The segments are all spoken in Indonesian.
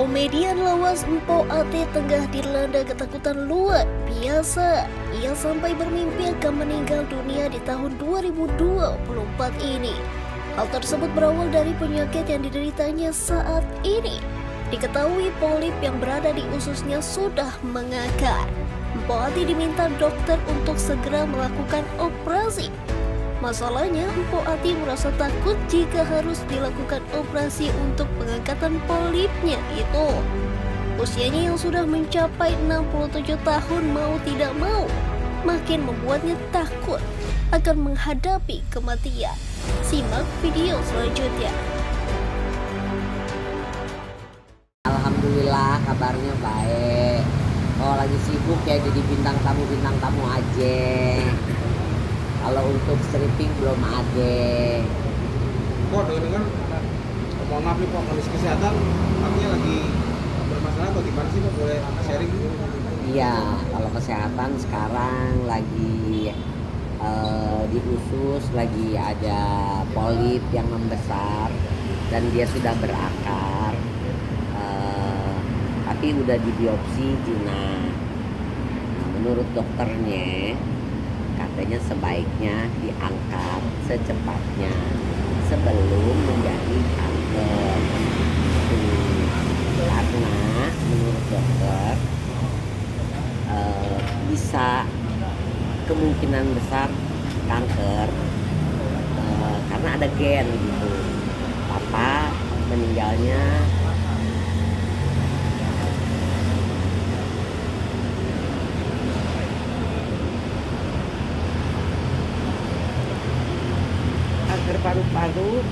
Komedian lawas Mpok Ate tengah dilanda ketakutan luar biasa. Ia sampai bermimpi akan meninggal dunia di tahun 2024 ini. Hal tersebut berawal dari penyakit yang dideritanya saat ini. Diketahui polip yang berada di ususnya sudah mengakar. Mpok Ate diminta dokter untuk segera melakukan operasi. Masalahnya, Mpok Ati merasa takut jika harus dilakukan operasi untuk pengangkatan polipnya itu. Usianya yang sudah mencapai 67 tahun mau tidak mau, makin membuatnya takut akan menghadapi kematian. Simak video selanjutnya. Alhamdulillah kabarnya baik. Kalau lagi sibuk ya jadi bintang tamu aja. Kalau untuk stripping belum ada. Kok dengar mohon maaf nih Pak, kondisi kesehatan artinya lagi bermasalah atau gimana sih Pak, boleh sharing? Iya, kalau kesehatan sekarang lagi di usus lagi ada polip yang membesar dan dia sudah berakar, tapi udah dibiopsi jinak. Menurut dokternya katanya sebaiknya diangkat secepatnya sebelum menjadi kanker. Karena menurut dokter bisa kemungkinan besar kanker karena ada gen gitu. Papa meninggalnya kanker paru-paru,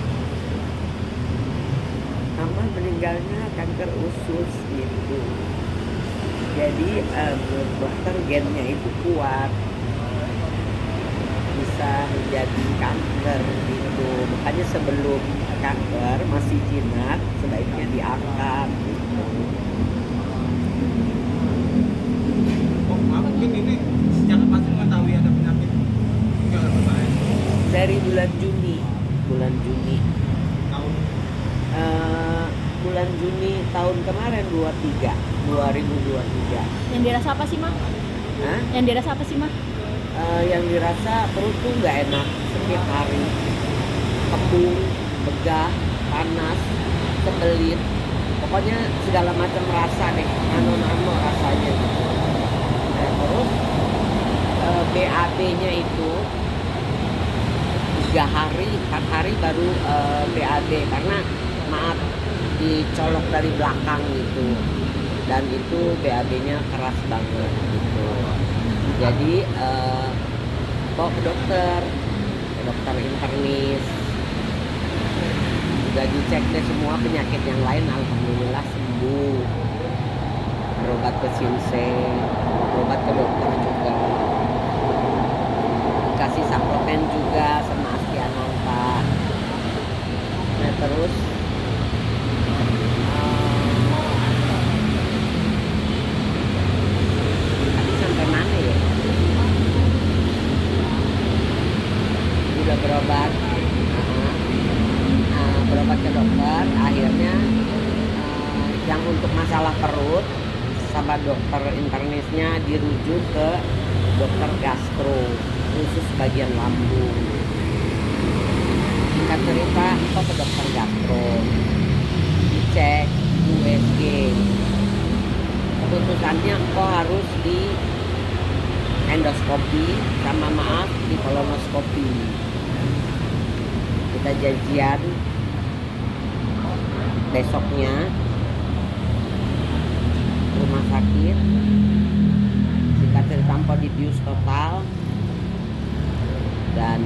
sama meninggalnya kanker usus gitu. Jadi menurut dokter gennya itu kuat, bisa menjadi kanker gitu. Makanya sebelum kanker masih jinak sebaiknya diangkat gitu. Oh maaf, mungkin ini sejak kapan sih mengetahui ada penyakit yang berbahaya? Dari bulan Juni Tahun bulan Juni tahun kemarin 2023. Yang dirasa apa sih, Mah? Hah? Yang dirasa apa sih, Mah? Yang dirasa perut tuh nggak enak setiap hari, kembung, begah, panas, kebelit, pokoknya segala macam rasa deh, nano rasanya gitu. Nah, terus BAB-nya itu 3 hari, 4 hari baru BAB karena maaf dicolok dari belakang gitu, dan itu BAB-nya keras banget gitu. Jadi bawa ke dokter internis, udah dicek deh semua penyakit yang lain, alhamdulillah sembuh. Berobat ke Sinsei, berobat ke dokter juga, dikasih suplemen juga sama Astiananta. Nah terus tadi sampai mana ya? Udah berobat, berobat ke dokter. Akhirnya yang untuk masalah perut sama dokter internisnya dirujuk ke dokter gastro, khusus bagian lambung. Singkat cerita, itu ke dokter gastro, dicek USG, keputusannya kok harus di endoskopi sama maaf di kolonoskopi. Kita janjian besoknya rumah sakit. Singkat cerita dibius total. Dan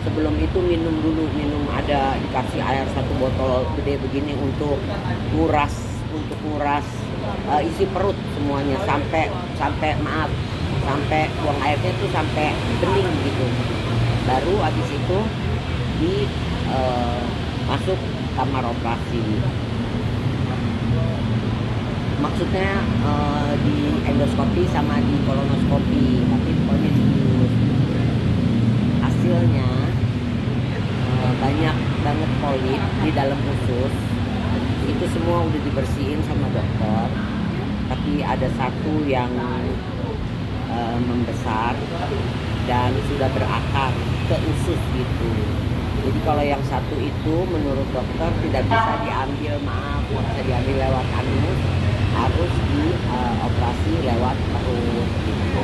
sebelum itu minum ada dikasih air 1 botol gede begini untuk nguras isi perut semuanya sampai buang airnya tuh sampai bening gitu. Baru habis itu masuk kamar operasi. Maksudnya di endoskopi sama di kolonoskopi, tapi pokoknya dibius. Hasilnya banyak banget polip di dalam usus. Itu semua udah dibersihin sama dokter, tapi ada satu yang membesar dan sudah berakar ke usus gitu. Jadi kalau yang satu itu menurut dokter tidak bisa diambil, nggak bisa diambil lewat anus, harus dioperasi lewat perut gitu.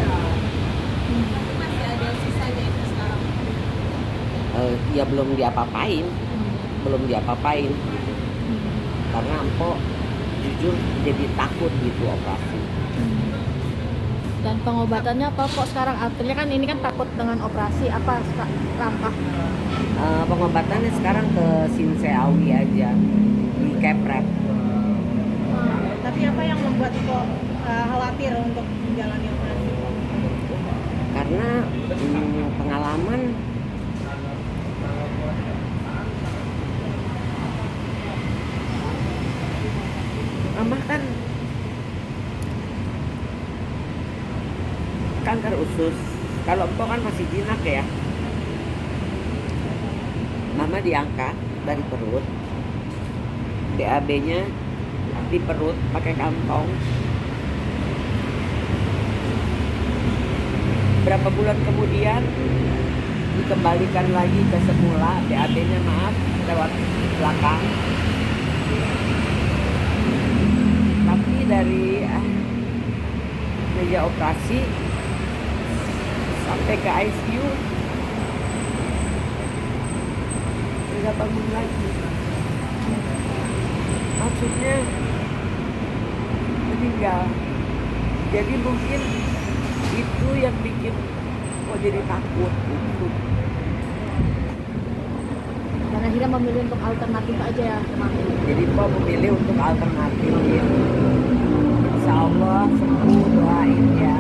Masih ada sisanya itu sekarang. Ya belum diapa-apain, gitu. Karena empok jujur jadi takut gitu operasi. Dan pengobatannya apa kok sekarang? Artinya kan ini kan takut dengan operasi, apa langkah? Pengobatannya sekarang ke Sinseawi aja, di Kepret. Tapi apa yang membuat kok khawatir untuk menjalani operasi? Karena pengalaman Mama kan kanker usus. Kalau empok kan masih jinak ya. Mama diangkat dari perut, BAB-nya di perut pakai kantong. Berapa bulan kemudian dikembalikan lagi ke semula, BAB-nya lewat belakang. Tapi dari meja operasi sampai ke ICU nggak bangun lagi. Maksudnya meninggal. Jadi mungkin itu yang bikin kok jadi takut gitu. Dan akhirnya memilih untuk alternatif aja ya, Mak. Jadi kok memilih untuk alternatif gitu. Insya Allah sembuh, doain ya.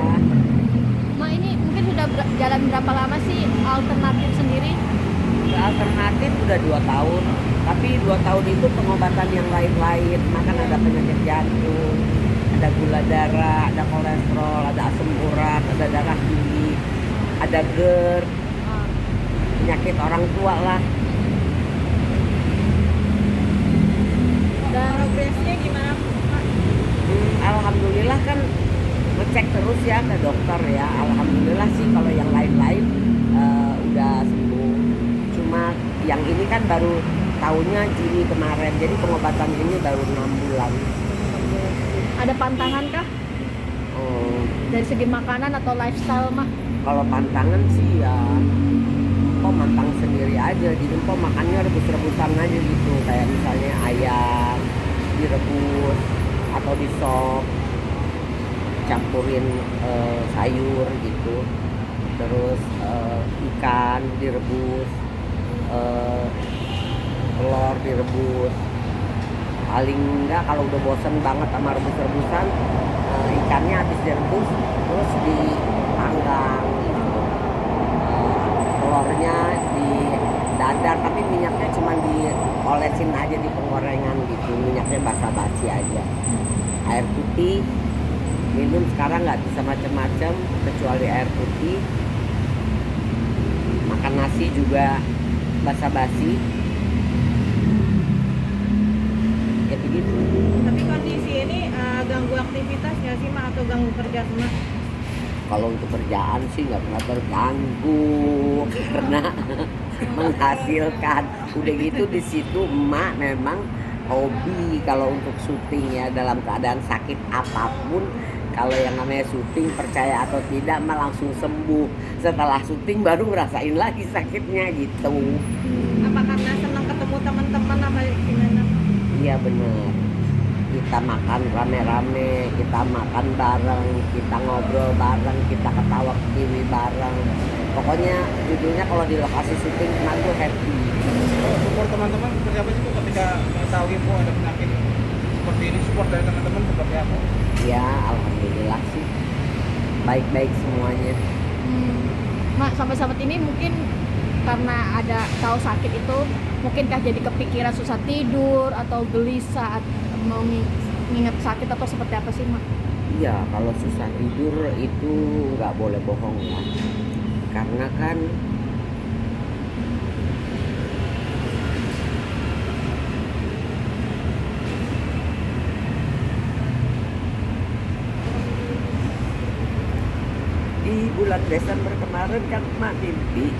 Mak, ini mungkin sudah jalan berapa lama sih alternatif sendiri? Alternatif udah 2 tahun, tapi 2 tahun itu pengobatan yang lain-lain. Makan ada penyakit jantung, ada gula darah, ada kolesterol, ada asam urat, ada darah tinggi, ada GERD, penyakit orang tua lah. Dan Progresnya gimana, Pak? Alhamdulillah kan ngecek terus ya ke dokter ya. Alhamdulillah sih kalau yang lain-lain udah sembuh. Cuma yang ini kan baru tahunnya Juni kemarin, jadi pengobatan ini baru 6 bulan. ada pantangan kah Oh, dari segi makanan atau lifestyle, Mak? kalau pantangan sih ya kok mantang sendiri aja, jadi kok makannya rebus-rebusan aja gitu, kayak misalnya ayam direbus atau di sop campurin sayur gitu, terus ikan direbus, telur direbus. Paling enggak kalau udah bosen banget sama rebus-rebusan, ikannya habis direbus terus dipanggang gitu. Telurnya di dadar tapi minyaknya cuma diolesin aja di penggorengan gitu, minyaknya basa-basi aja. Air putih minum sekarang nggak bisa macam-macam kecuali air putih. Makan nasi juga basa-basi ya begitu. Tapi kondisi ini ganggu aktivitas nggak sih, Mak, atau ganggu kerja Mak? Kalau untuk kerjaan sih nggak pernah terganggu karena menghasilkan. Udah gitu di situ emak memang hobi kalau untuk syuting ya, dalam keadaan sakit apapun. Kalau yang namanya syuting, percaya atau tidak mah langsung sembuh. Setelah syuting baru ngerasain lagi sakitnya gitu. Apa karena senang ketemu teman-teman apa gimana? Iya bener. Kita makan rame-rame, kita makan bareng, kita ngobrol bareng, kita ketawa ketiwi bareng. Pokoknya judulnya kalau di lokasi syuting kemarin tuh happy. Support teman-teman seperti apa sih Bu ketika mengetahui Bu ada penyakit seperti ini, support dari teman-teman seperti apa? Ya alhamdulillah sih baik-baik semuanya. Mak, sampai saat ini mungkin karena ada tahu sakit itu, mungkinkah jadi kepikiran susah tidur atau gelisah mau nginget sakit atau seperti apa sih, Mak? Iya, kalau susah tidur itu nggak boleh bohong ya, karena kan bulan Desember kemarin kan mak mimpi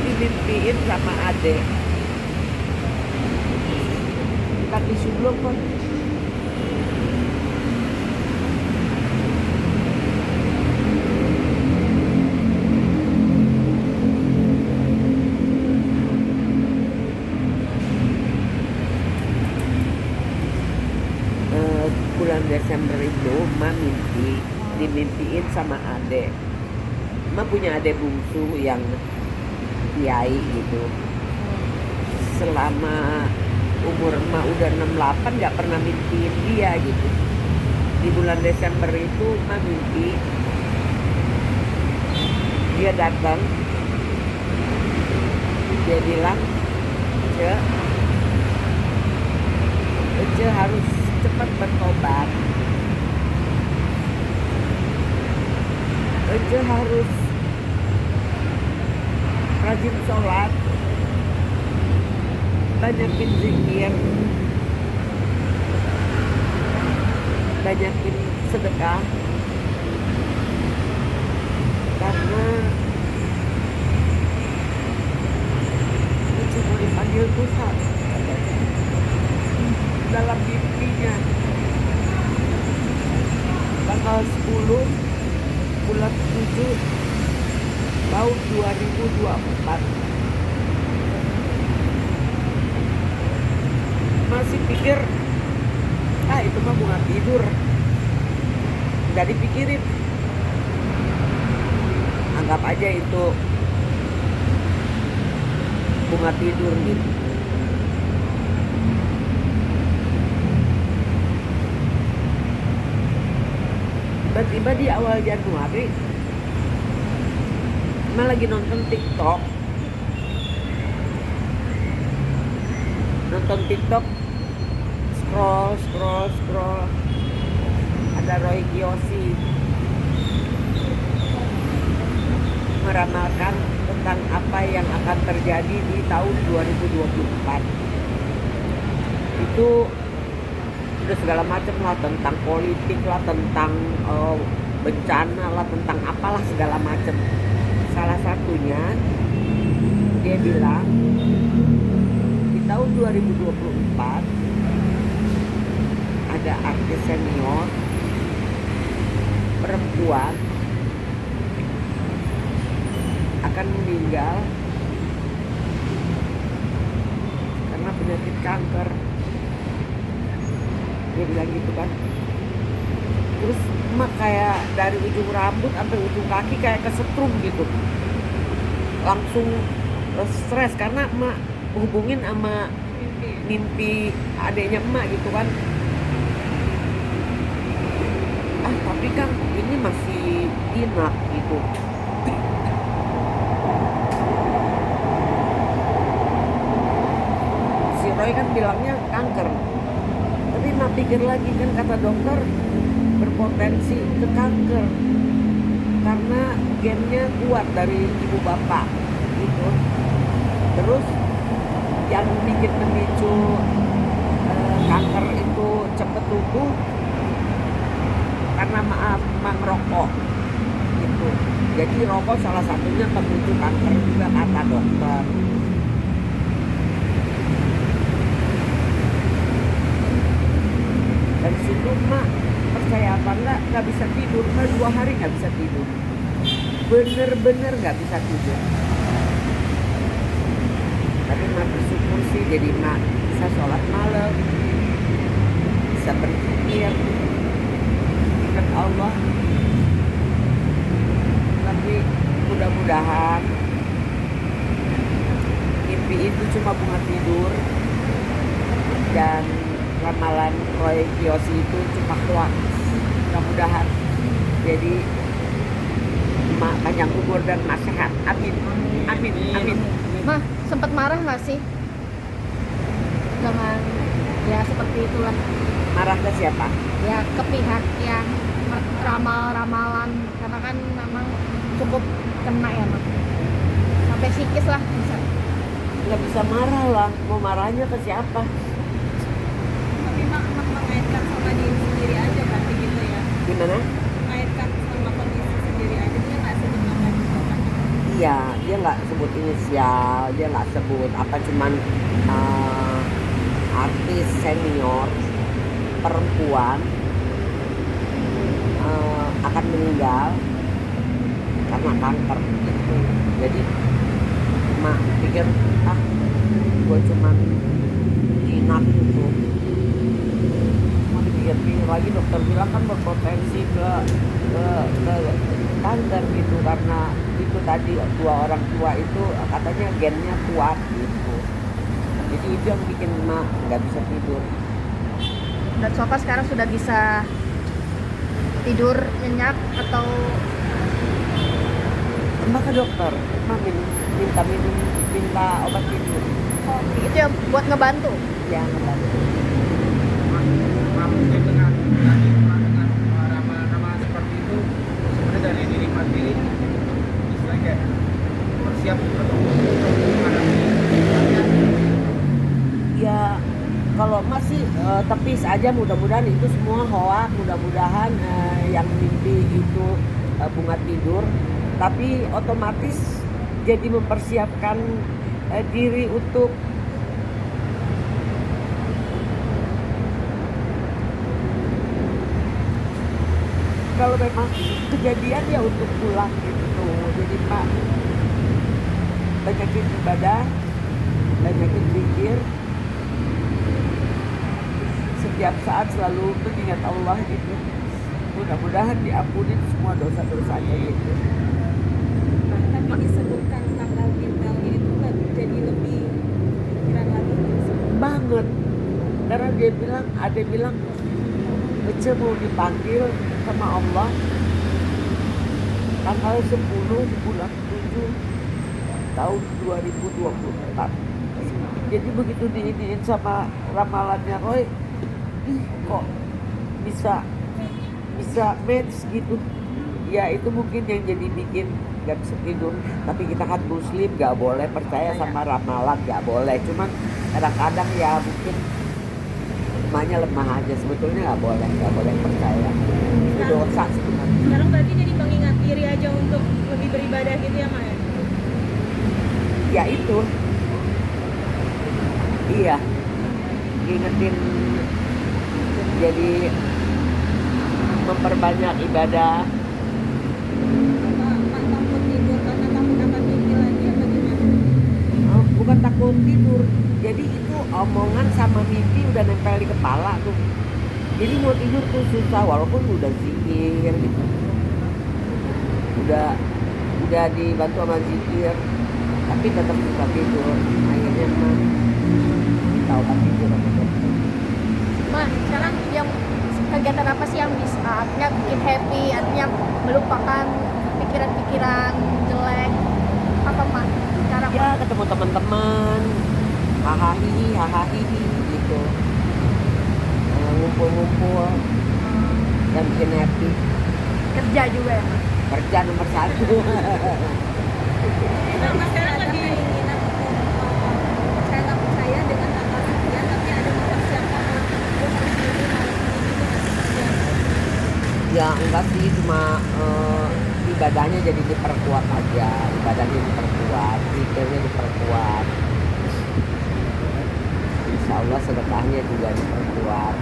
dimimpiin sama adek. Tapi sebelum kan bulan Desember itu mak dimimpiin sama adek. Mak punya adek bungsu yang kiai gitu. Selama umur mak udah 68 nggak pernah mimpiin dia gitu. Di bulan Desember itu mak mimpi dia datang, dia bilang, Ce harus cepat bertobat, Ce harus rajin sholat, banyakin zikir, banyakin sedekah, karena Ece mau dipanggil Tuhan dalam mimpinya. Tanggal 10 bulan 7 tahun 2024. Masih pikir itu mah bunga tidur, nggak dipikirin, anggap aja itu bunga tidur gitu. Tiba-tiba di awal Januari Mama lagi nonton TikTok. Scroll. Ada Roy Kiyoshi meramalkan tentang apa yang akan terjadi di tahun 2024. Itu udah segala macam lah, tentang politik lah, tentang bencana lah, tentang apalah segala macam. Salah satunya dia bilang di tahun 2024 ada artis senior perempuan akan meninggal karena penyakit kanker. Dia bilang gitu kan. Terus emak kayak dari ujung rambut sampai ujung kaki kayak kesetrum gitu. Langsung stres karena emak hubungin sama mimpi adiknya emak gitu kan. Tapi kan ini masih inak gitu. Si Roy kan bilangnya kanker. Tapi emak pikir lagi, kan kata dokter berpotensi ke kanker karena gennya kuat dari ibu bapak gitu. Terus yang bikin memicu kanker itu cepet tumbuh karena mak rokok gitu. Jadi rokok salah satunya pemicu kanker juga kata dokter. Dari situ mak percaya apa nggak bisa tidur, 2 hari nggak bisa tidur, bener-bener nggak bisa tidur. Tapi mak bersyukur sih, jadi mak bisa sholat malam, bisa berzikir, ingat Allah. Tapi mudah-mudahan mimpi itu cuma bunga tidur dan ramalan Roy Kiyoshi itu cuma hoax. Mudah-mudahan jadi mak panjang umur dan mak sehat. Amin. Mah, sempat marah nggak sih dengan ya seperti itulah? Marah ke siapa? Ya ke pihak yang ramal-ramalan, karena kan memang cukup kena ya mak, sampai psikis lah bisa. Nggak bisa marah lah, mau marahnya ke siapa? Tapi mak mengaitkan sama diri sendiri aja berarti gitu ya. Gimana? Mengaitkan sama kondisi sendiri aja dia nggak sebut nama juga kan? Iya, dia nggak sebut inisial, dia nggak sebut apa, cuman artis senior perempuan akan meninggal karena kanker gitu. Jadi mak pikir gue cuman inap gitu. Mau dipikir-pikir lagi, dokter bilang kan berpotensi ke kanker gitu, karena itu tadi dua orang tua itu katanya gennya kuat gitu. Jadi itu yang bikin mak nggak bisa tidur. Dan Sofa sekarang sudah bisa tidur nyenyak atau Mbak ke dokter, mak minta obat tidur. itu yang buat ngebantu? Ya ngebantu. Mungkin dengan tadi dengan ramalan-ramalan seperti itu sebenarnya dari diri Mas Billy istilahnya kayak bersiap atau menghadapi kematian. Ya kalau masih tepis aja, mudah-mudahan itu semua hoak, mudah-mudahan yang mimpi itu bunga tidur, tapi otomatis jadi mempersiapkan diri untuk kalau memang kejadian ya untuk pulang gitu. Jadi Pak banyakin ibadah, banyakin zikir, setiap saat selalu mengingat Allah gitu. Mudah-mudahan diampuni semua dosa-dosanya gitu. Nah, tapi disebutkan tanggal mentalnya itu jadi lebih pikiran lagi. Banget. Karena ada bilang Ece mau dipanggil sama Allah tanggal 10 bulan 7 tahun 2024. Jadi begitu diiniin sama ramalannya Roy, kok bisa match gitu. Ya itu mungkin yang jadi bikin gak bisa tidur. Tapi kita kan muslim, gak boleh percaya sama ramalan, gak boleh. Cuman kadang-kadang ya mungkin emaknya lemah aja, sebetulnya gak boleh percaya. Itu dosa sebenarnya. Sekarang berarti jadi pengingat diri aja untuk lebih beribadah gitu ya Maya? Ya itu, iya, ingetin, jadi memperbanyak ibadah. Apa takut tidur karena takut akan mimpi lagi apa gimana? Bukan takut tidur, jadi itu omongan sama mimpi udah nempel di kepala tuh. Jadi mau tidur tuh susah, walaupun udah zikir gitu, udah dibantu sama zikir, tapi tetap susah tidur. Akhirnya mah minta obat tidur sama dokter. Ma, sekarang yang kegiatan apa sih yang bisa artinya bikin happy, artinya melupakan pikiran-pikiran jelek? Apa Ma? Sekarang Ya ketemu teman-teman, hahaha gitu, ngumpul-ngumpul, yang bikin happy. kerja juga ya Ma? Kerja nomor 1. Nah, Mas sekarang lagi keinginan untuk percaya nggak percaya dengan tanggal sekian, tapi ada mempersiapkan gue harus ini harus ini gitu nggak sih? Ya enggak sih, cuma ibadahnya jadi diperkuat aja, ibadahnya diperkuat, zikirnya diperkuat. Insya Allah sedekahnya juga diperkuat.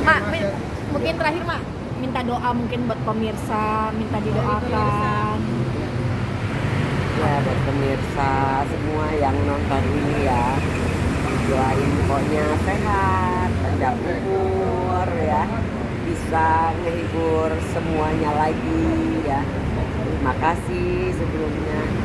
Ma, mungkin terakhir Ma, minta doa mungkin buat pemirsa, minta didoakan. Ya buat pemirsa semua yang nonton ini ya, doain pokoknya sehat, panjang umur ya, bisa ngehibur semuanya lagi ya. Terima kasih sebelumnya.